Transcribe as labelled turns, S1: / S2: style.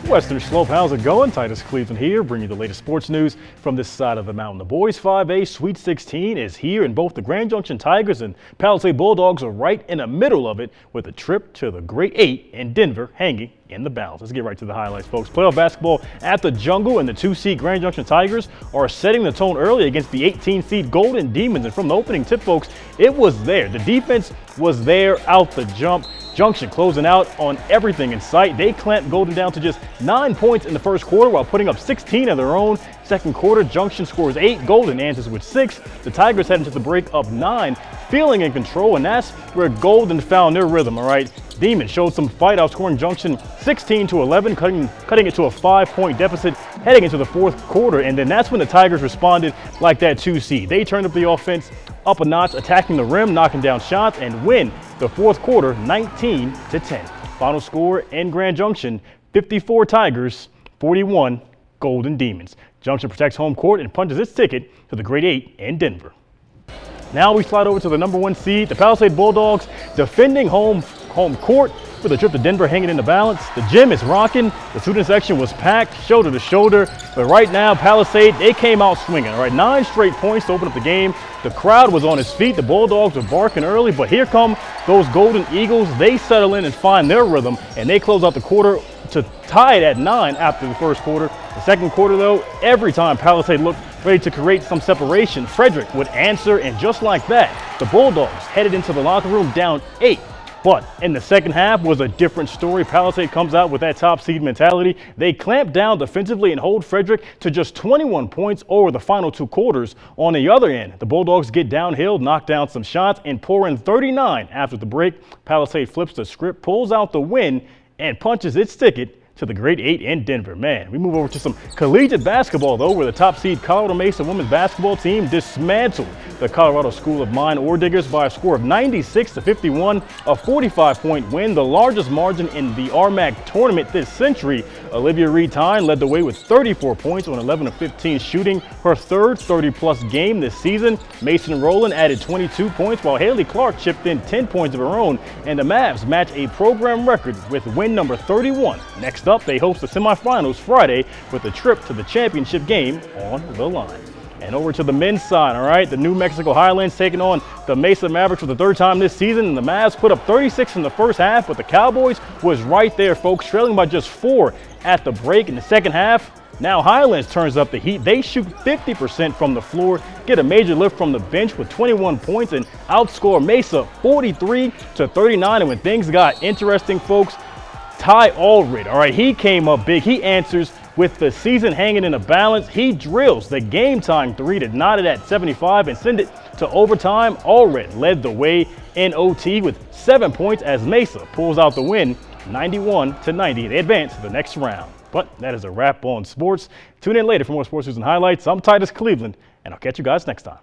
S1: Western Slope, how's it going? Titus Cleveland here, bringing you the latest sports news from this side of the mountain. The boys 5A Sweet 16 is here, and both the Grand Junction Tigers and Palisade Bulldogs are right in the middle of it, with a trip to the Great 8 in Denver hanging in the balance. Let's get right to the highlights, folks. Playoff basketball at the Jungle, and the 2-seed Grand Junction Tigers are setting the tone early against the 18-seed Golden Demons. And from the opening tip, folks, it was there. The defense was there out the jump. Junction closing out on everything in sight. They clamped Golden down to just 9 points in the first quarter while putting up 16 of their own. Second quarter, Junction scores 8, Golden answers with 6. The Tigers head into the break up 9, feeling in control, and that's where Golden found their rhythm, all right? Demons showed some fight, outscoring Junction 16-11, cutting it to a 5-point deficit heading into the fourth quarter, and then that's when the Tigers responded like that 2-seed. They turned up the offense up a notch, attacking the rim, knocking down shots, and win the fourth quarter 19-10. Final score in Grand Junction, 54 Tigers, 41 Golden Demons. Junction protects home court and punches its ticket to the Great 8 in Denver. Now we slide over to the number 1 seed, the Palisade Bulldogs, defending home court with a trip to Denver hanging in the balance. The gym is rocking. The student section was packed shoulder to shoulder. But right now, Palisade, they came out swinging. All right, 9 straight points to open up the game. The crowd was on its feet. The Bulldogs were barking early, but here come those Golden Eagles. They settle in and find their rhythm, and they close out the quarter to tie it at 9 after the first quarter. The second quarter, though, every time Palisade looked ready to create some separation, Frederick would answer, and just like that, the Bulldogs headed into the locker room down 8. But in the second half was a different story. Palisade comes out with that top seed mentality. They clamp down defensively and hold Frederick to just 21 points over the final 2 quarters. On the other end, the Bulldogs get downhill, knock down some shots, and pour in 39 after the break. Palisade flips the script, pulls out the win, and punches its ticket to the Great 8 in Denver. Man, we move over to some collegiate basketball, though, where the top seed Colorado Mesa women's basketball team dismantled the Colorado School of Mine Ore Diggers by a score of 96-51, a 45-point win, the largest margin in the RMAC tournament this century. Olivia Reed-Tyne led the way with 34 points on 11 of 15 shooting, her third 30-plus game this season. Mason Rowland added 22 points, while Haley Clark chipped in 10 points of her own, and the Mavs match a program record with win number 31. Next up, they host the semifinals Friday with a trip to the championship game on the line. And over to the men's side, all right, the New Mexico Highlands taking on the Mesa Mavericks for the 3rd time this season, and the Mavs put up 36 in the first half, but the Cowboys was right there, folks, trailing by just 4 at the break in the second half. Now Highlands turns up the heat. They shoot 50% from the floor, get a major lift from the bench with 21 points, and outscore Mesa 43-39. And when things got interesting, folks, Ty Allred, all right, he came up big. He answers with the season hanging in the balance. He drills the game-time 3 to knot it at 75 and send it to overtime. Allred led the way in OT with 7 points as Mesa pulls out the win 91-90. They advance to the next round. But that is a wrap on sports. Tune in later for more sports news and highlights. I'm Titus Cleveland, and I'll catch you guys next time.